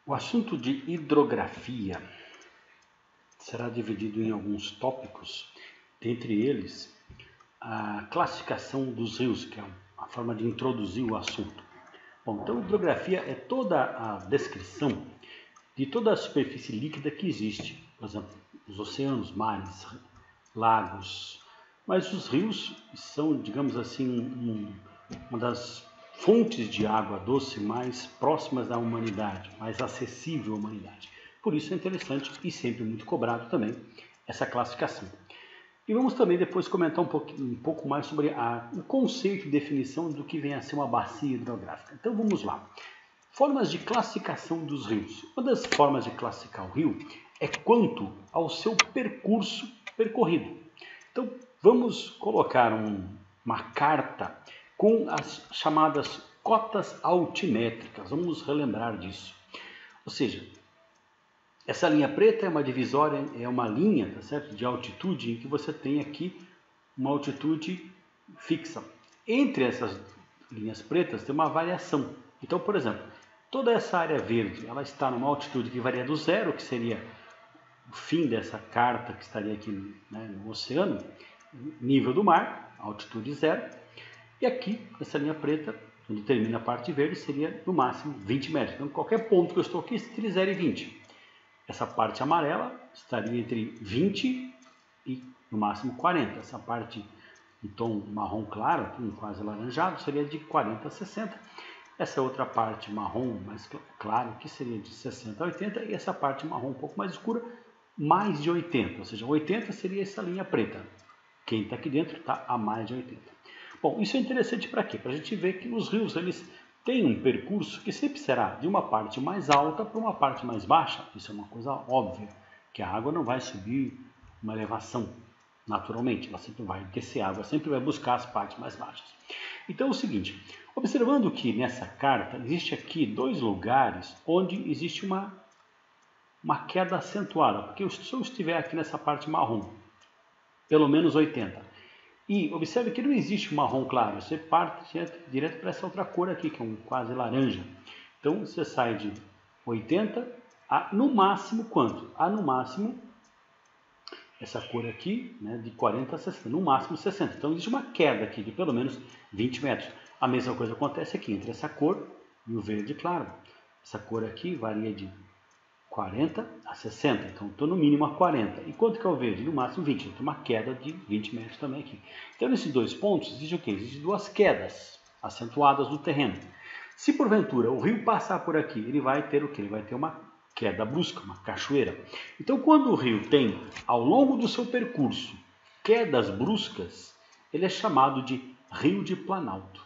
O assunto de hidrografia será dividido em alguns tópicos, dentre eles a classificação dos rios, que é a forma de introduzir o assunto. Bom, então hidrografia é toda a descrição de toda a superfície líquida que existe, por exemplo, os oceanos, mares, lagos, mas os rios são, digamos assim, uma das fontes de água doce mais próximas da humanidade, mais acessível à humanidade. Por isso é interessante e sempre muito cobrado também essa classificação. E vamos também depois comentar um pouco mais sobre o conceito e definição do que vem a ser uma bacia hidrográfica. Então vamos lá. Formas de classificação dos rios. Uma das formas de classificar o rio é quanto ao seu percurso percorrido. Então vamos colocar uma carta com as chamadas cotas altimétricas. Vamos relembrar disso. Ou seja, essa linha preta é uma divisória, é uma linha, tá certo? De altitude em que você tem aqui uma altitude fixa. Entre essas linhas pretas tem uma variação. Então, por exemplo, toda essa área verde, ela está numa altitude que varia do zero, que seria o fim dessa carta que estaria aqui, né, no oceano, nível do mar, altitude zero. E aqui, essa linha preta, onde termina a parte verde, seria no máximo 20 metros. Então, qualquer ponto que eu estou aqui, entre 0 e 20. Essa parte amarela estaria entre 20 e no máximo 40. Essa parte em tom marrom claro, aqui, quase alaranjado, seria de 40 a 60. Essa outra parte marrom mais claro, que seria de 60 a 80. E essa parte marrom um pouco mais escura, mais de 80. Ou seja, 80 seria essa linha preta. Quem está aqui dentro está a mais de 80. Bom, isso é interessante para quê? Para a gente ver que os rios eles têm um percurso que sempre será de uma parte mais alta para uma parte mais baixa. Isso é uma coisa óbvia, que a água não vai subir uma elevação naturalmente, ela sempre vai descer água, sempre vai buscar as partes mais baixas. Então é o seguinte, observando que nessa carta existe aqui dois lugares onde existe uma queda acentuada, porque se eu estiver aqui nessa parte marrom, pelo menos 80, e observe que não existe um marrom claro, você parte direto para essa outra cor aqui, que é um quase laranja. Então você sai de 80 a no máximo quanto? A no máximo, essa cor aqui, né, de 40 a 60, no máximo 60. Então existe uma queda aqui de pelo menos 20 metros. A mesma coisa acontece aqui entre essa cor e o verde claro. Essa cor aqui varia de 40 a 60, então estou no mínimo a 40. E quanto que é o verde? No máximo 20, então uma queda de 20 metros também aqui. Então nesses dois pontos existe o quê? Existem duas quedas acentuadas do terreno. Se porventura o rio passar por aqui, ele vai ter o quê? Ele vai ter uma queda brusca, uma cachoeira. Então quando o rio tem, ao longo do seu percurso, quedas bruscas, ele é chamado de rio de planalto.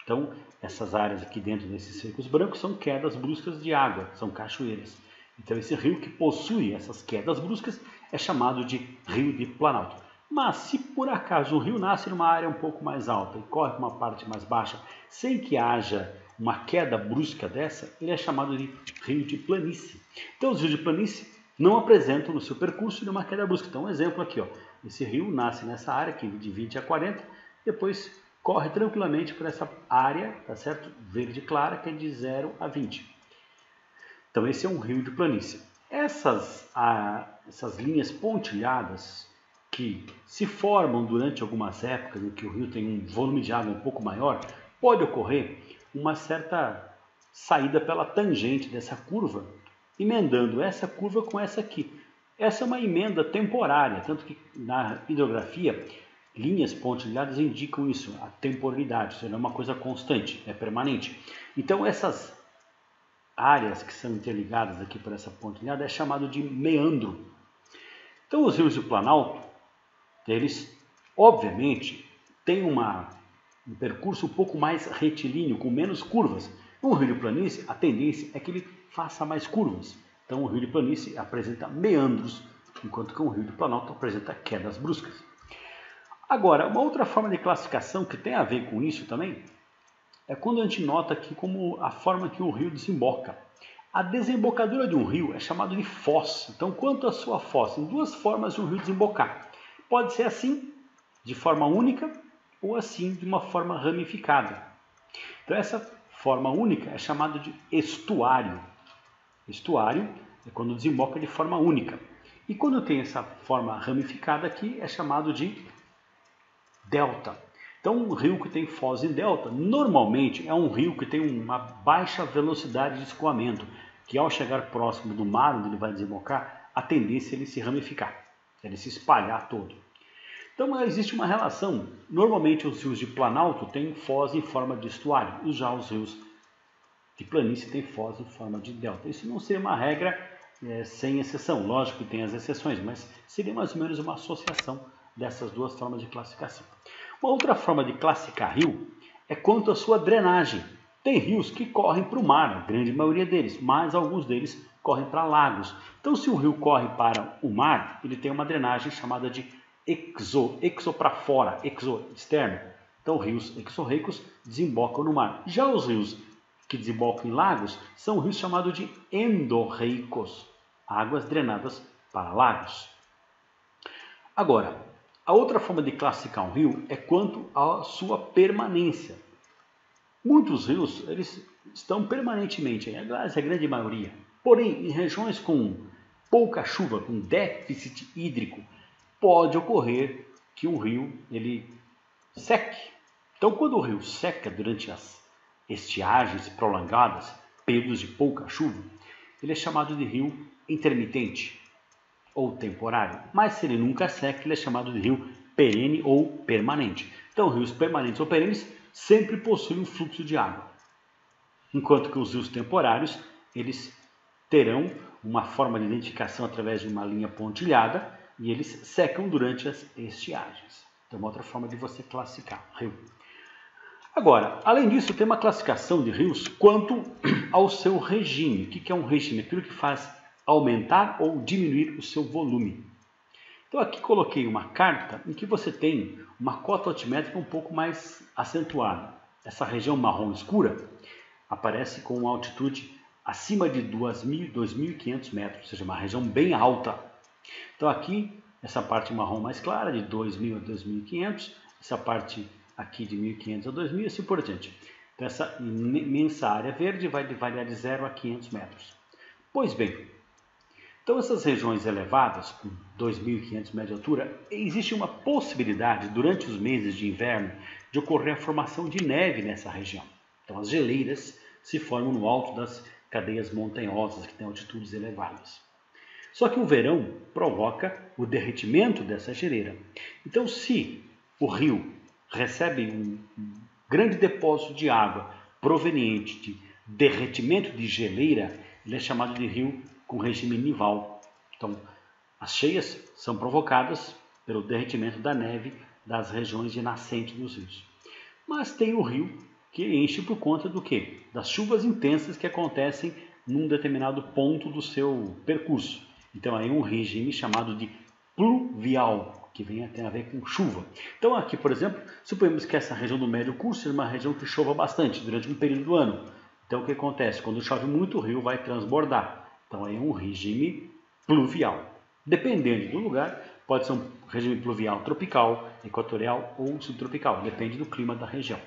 Então essas áreas aqui dentro desses cercos brancos são quedas bruscas de água, são cachoeiras. Então esse rio que possui essas quedas bruscas é chamado de rio de planalto. Mas se por acaso o rio nasce numa área um pouco mais alta e corre para uma parte mais baixa, sem que haja uma queda brusca dessa, ele é chamado de rio de planície. Então os rios de planície não apresentam no seu percurso nenhuma queda brusca. Então um exemplo aqui, ó, esse rio nasce nessa área aqui de 20 a 40, depois corre tranquilamente por essa área, tá certo? Verde clara, que é de 0 a 20. Então esse é um rio de planície. Essas linhas pontilhadas que se formam durante algumas épocas em que o rio tem um volume de água um pouco maior, pode ocorrer uma certa saída pela tangente dessa curva, emendando essa curva com essa aqui. Essa é uma emenda temporária, tanto que na hidrografia linhas pontilhadas indicam isso, a temporalidade, isso não é uma coisa constante, é permanente. Então essas áreas que são interligadas aqui por essa pontilhada é chamado de meandro. Então os rios de planalto, eles obviamente têm um percurso um pouco mais retilíneo, com menos curvas. No rio de planície, a tendência é que ele faça mais curvas. Então o rio de planície apresenta meandros, enquanto que o rio de planalto apresenta quedas bruscas. Agora, uma outra forma de classificação que tem a ver com isso também é quando a gente nota aqui como a forma que o rio desemboca. A desembocadura de um rio é chamada de foz. Então, quanto à sua foz? Tem duas formas de um rio desembocar. Pode ser assim, de forma única, ou assim, de uma forma ramificada. Então, essa forma única é chamada de estuário. Estuário é quando desemboca de forma única. E quando tem essa forma ramificada aqui, é chamado de delta. Então, um rio que tem foz em delta, normalmente é um rio que tem uma baixa velocidade de escoamento, que ao chegar próximo do mar onde ele vai desembocar, a tendência é ele se ramificar, ele se espalhar todo. Então, existe uma relação. Normalmente, os rios de planalto têm foz em forma de estuário, e já os rios de planície têm foz em forma de delta. Isso não seria uma regra sem exceção. Lógico que tem as exceções, mas seria mais ou menos uma associação dessas duas formas de classificação. Uma outra forma de classificar rio é quanto à sua drenagem. Tem rios que correm para o mar, a grande maioria deles, mas alguns deles correm para lagos. Então, se o rio corre para o mar, ele tem uma drenagem chamada de exo para fora, exo externo. Então, rios exorreicos desembocam no mar. Já os rios que desembocam em lagos são rios chamados de endorreicos, águas drenadas para lagos. Agora, a outra forma de classificar um rio é quanto à sua permanência. Muitos rios eles estão permanentemente, aliás, a grande maioria. Porém, em regiões com pouca chuva, com déficit hídrico, pode ocorrer que um rio ele seque. Então, quando o rio seca durante as estiagens prolongadas, períodos de pouca chuva, ele é chamado de rio intermitente ou temporário. Mas se ele nunca seca, ele é chamado de rio perene ou permanente. Então, rios permanentes ou perenes sempre possuem um fluxo de água, enquanto que os rios temporários eles terão uma forma de identificação através de uma linha pontilhada e eles secam durante as estiagens. Então, uma outra forma de você classificar rio. Agora, além disso, tem uma classificação de rios quanto ao seu regime. O que é um regime? Aquilo que faz aumentar ou diminuir o seu volume. Então, aqui coloquei uma carta em que você tem uma cota altimétrica um pouco mais acentuada. Essa região marrom escura aparece com uma altitude acima de 2.500 metros, ou seja, uma região bem alta. Então, aqui, essa parte marrom mais clara, de 2.000 a 2.500, essa parte aqui de 1.500 a 2.000 e assim por diante. Então, essa imensa área verde vai variar de 0 a 500 metros. Pois bem, então essas regiões elevadas, com 2.500 metros de altura, existe uma possibilidade, durante os meses de inverno, de ocorrer a formação de neve nessa região. Então, as geleiras se formam no alto das cadeias montanhosas, que têm altitudes elevadas. Só que o verão provoca o derretimento dessa geleira. Então, se o rio recebe um grande depósito de água proveniente de derretimento de geleira, ele é chamado de rio com regime nival. Então, as cheias são provocadas pelo derretimento da neve das regiões de nascente dos rios. Mas tem o rio que enche por conta do quê? Das chuvas intensas que acontecem num determinado ponto do seu percurso. Então, aí é um regime chamado de pluvial, que tem a ver com chuva. Então, aqui, por exemplo, suponhamos que essa região do médio curso seja uma região que chova bastante durante um período do ano. Então, o que acontece? Quando chove muito, o rio vai transbordar. Então, aí é um regime pluvial. Dependendo do lugar, pode ser um regime pluvial tropical, equatorial ou subtropical. Depende do clima da região.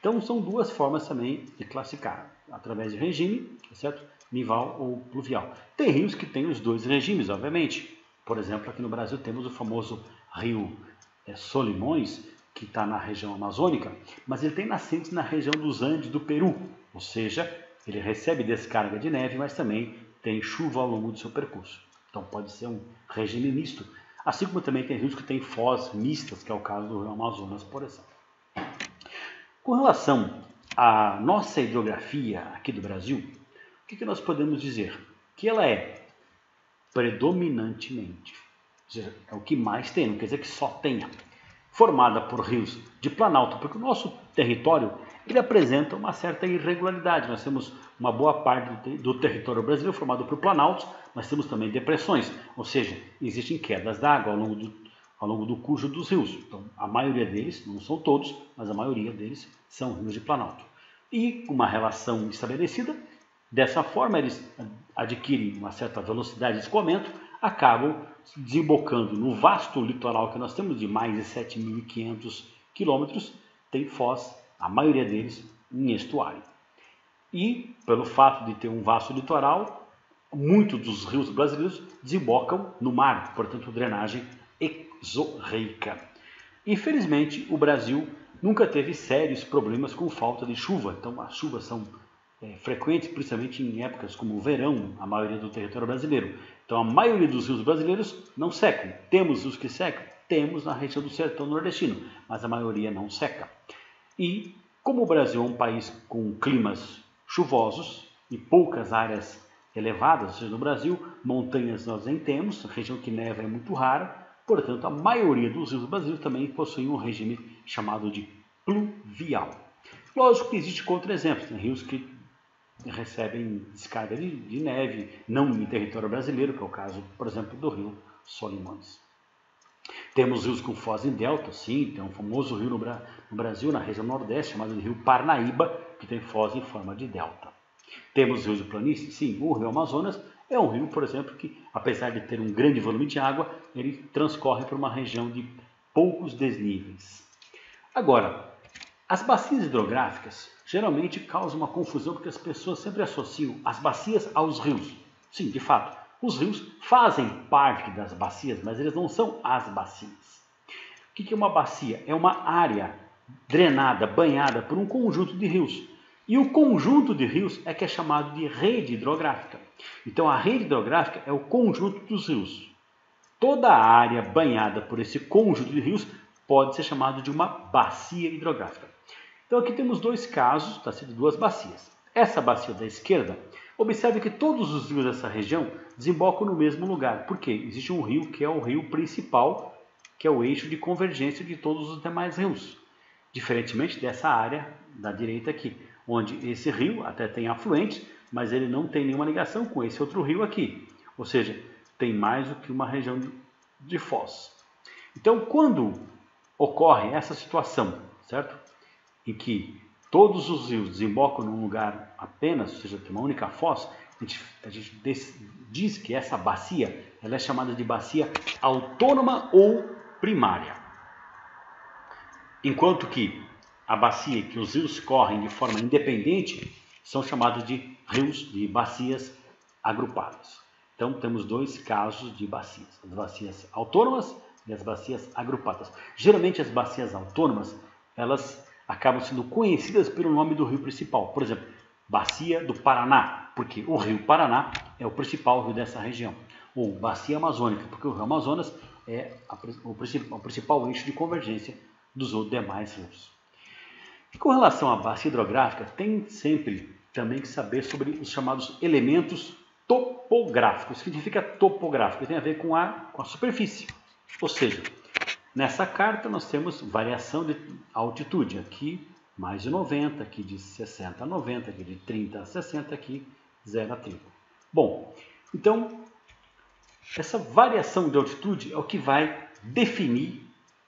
Então, são duas formas também de classificar, através de regime, certo? Nival ou pluvial. Tem rios que têm os dois regimes, obviamente. Por exemplo, aqui no Brasil temos o famoso rio Solimões, que está na região amazônica, mas ele tem nascentes na região dos Andes do Peru, ou seja, ele recebe descarga de neve, mas também tem chuva ao longo do seu percurso. Então pode ser um regime misto, assim como também tem rios que têm foz mistas, que é o caso do rio Amazonas, por exemplo. Com relação à nossa hidrografia aqui do Brasil, o que nós podemos dizer? Que ela é predominantemente, ou seja, é o que mais tem, não quer dizer que só tenha, formada por rios de planalto, porque o nosso território ele apresenta uma certa irregularidade. Nós temos uma boa parte do território brasileiro formado por planaltos, mas temos também depressões, ou seja, existem quedas d'água ao longo do curso dos rios. Então, a maioria deles, não são todos, mas a maioria deles são rios de planalto. E uma relação estabelecida, dessa forma eles adquirem uma certa velocidade de escoamento, acabam desembocando no vasto litoral que nós temos de mais de 7.500 quilômetros, tem foz, a maioria deles, em estuário. E, pelo fato de ter um vasto litoral, muitos dos rios brasileiros desembocam no mar, portanto, drenagem exorreica. Infelizmente, o Brasil nunca teve sérios problemas com falta de chuva, então as chuvas são frequentes, principalmente em épocas como o verão, a maioria do território brasileiro. Então a maioria dos rios brasileiros não secam. Temos os que secam? Temos na região do sertão nordestino, mas a maioria não seca. E como o Brasil é um país com climas chuvosos e poucas áreas elevadas, ou seja, no Brasil, montanhas nós nem temos, a região que neva é muito rara, portanto a maioria dos rios brasileiros também possuem um regime chamado de pluvial. Lógico que existe contra-exemplos, né? Rios que recebem descarga de neve, não em território brasileiro, que é o caso, por exemplo, do rio Solimões. Temos rios com foz em delta, sim, tem um famoso rio no Brasil, na região nordeste, chamado de rio Parnaíba, que tem foz em forma de delta. Temos rios de planície, sim, o rio Amazonas é um rio, por exemplo, que apesar de ter um grande volume de água, ele transcorre por uma região de poucos desníveis. Agora, as bacias hidrográficas geralmente causam uma confusão porque as pessoas sempre associam as bacias aos rios. Sim, de fato, os rios fazem parte das bacias, mas eles não são as bacias. O que é uma bacia? É uma área drenada, banhada por um conjunto de rios. E o conjunto de rios é que é chamado de rede hidrográfica. Então a rede hidrográfica é o conjunto dos rios. Toda a área banhada por esse conjunto de rios pode ser chamado de uma bacia hidrográfica. Então aqui temos dois casos, está sendo duas bacias. Essa bacia da esquerda, observe que todos os rios dessa região desembocam no mesmo lugar. Por quê? Existe um rio que é o rio principal, que é o eixo de convergência de todos os demais rios. Diferentemente dessa área da direita aqui, onde esse rio até tem afluentes, mas ele não tem nenhuma ligação com esse outro rio aqui. Ou seja, tem mais do que uma região de foz. Então, quando ocorre essa situação, certo? Em que todos os rios desembocam num lugar apenas, ou seja, tem uma única foz, a gente diz que essa bacia ela é chamada de bacia autônoma ou primária. Enquanto que a bacia que os rios correm de forma independente são chamados de rios, de bacias agrupadas. Então temos dois casos de bacias, as bacias autônomas e as bacias agrupadas. Geralmente as bacias autônomas, elas acabam sendo conhecidas pelo nome do rio principal. Por exemplo, Bacia do Paraná, porque o rio Paraná é o principal rio dessa região. Ou Bacia Amazônica, porque o rio Amazonas é o principal eixo de convergência dos demais rios. E com relação à bacia hidrográfica, tem sempre também que saber sobre os chamados elementos topográficos. O que significa topográfico? Tem a ver com a superfície. Ou seja, nessa carta nós temos variação de altitude, aqui mais de 90, aqui de 60 a 90, aqui de 30 a 60, aqui 0 a 30. Bom, então essa variação de altitude é o que vai definir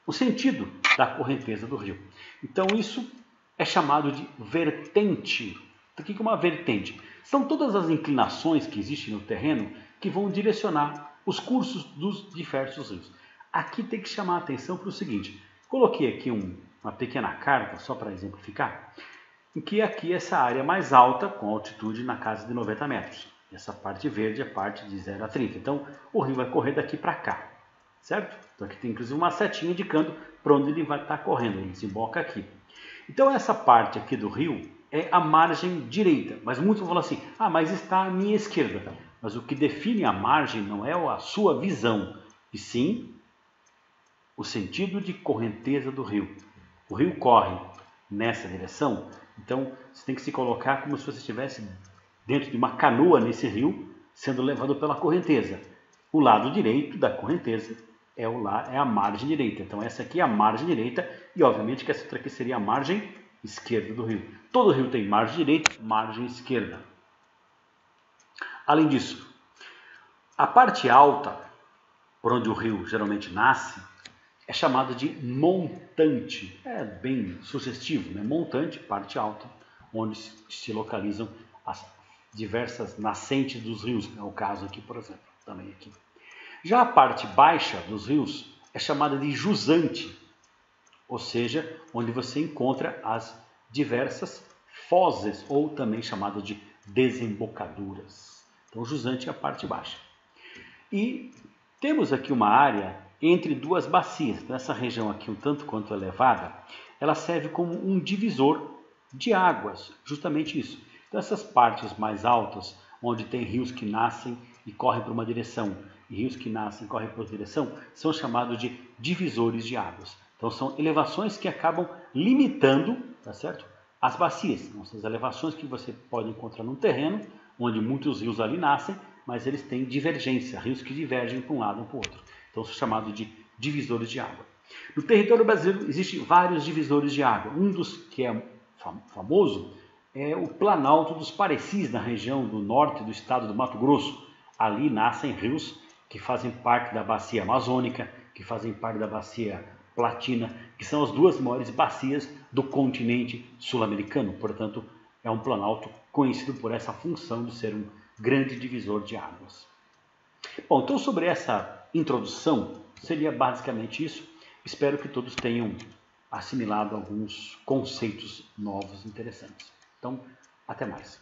o sentido da correnteza do rio. Então isso é chamado de vertente. Então, o que é uma vertente? São todas as inclinações que existem no terreno que vão direcionar os cursos dos diversos rios. Aqui tem que chamar a atenção para o seguinte, coloquei aqui uma pequena carta, só para exemplificar, em que aqui essa área mais alta, com altitude na casa de 90 metros. Essa parte verde é a parte de 0 a 30. Então, o rio vai correr daqui para cá, certo? Então, aqui tem inclusive uma setinha indicando para onde ele vai estar correndo, ele desemboca aqui. Então, essa parte aqui do rio é a margem direita, mas muitos vão falar assim, mas está à minha esquerda. Mas o que define a margem não é a sua visão, e sim o sentido de correnteza do rio. O rio corre nessa direção, então você tem que se colocar como se você estivesse dentro de uma canoa nesse rio, sendo levado pela correnteza. O lado direito da correnteza é a margem direita. Então essa aqui é a margem direita e obviamente que essa outra aqui seria a margem esquerda do rio. Todo rio tem margem direita, margem esquerda. Além disso, a parte alta, por onde o rio geralmente nasce, é chamada de montante. É bem sugestivo, né? Montante, parte alta, onde se localizam as diversas nascentes dos rios. É o caso aqui, por exemplo, também aqui. Já a parte baixa dos rios é chamada de jusante, ou seja, onde você encontra as diversas fozes, ou também chamada de desembocaduras. Então, jusante é a parte baixa. E temos aqui uma área entre duas bacias. Então, essa região aqui, um tanto quanto elevada, ela serve como um divisor de águas, justamente isso. Então, essas partes mais altas, onde tem rios que nascem e correm para uma direção, e rios que nascem e correm para outra direção, são chamados de divisores de águas. Então, são elevações que acabam limitando, tá certo? As bacias. Então, essas elevações que você pode encontrar num terreno, onde muitos rios ali nascem, mas eles têm divergência, rios que divergem para um lado ou para o outro. Então, são chamados de divisores de água. No território brasileiro existem vários divisores de água. Um dos que é famoso é o Planalto dos Parecis, na região do norte do estado do Mato Grosso. Ali nascem rios que fazem parte da bacia amazônica, que fazem parte da bacia platina, que são as duas maiores bacias do continente sul-americano. Portanto, é um planalto conhecido por essa função de ser um grande divisor de águas. Bom, então sobre essa introdução, seria basicamente isso. Espero que todos tenham assimilado alguns conceitos novos interessantes. Então, até mais.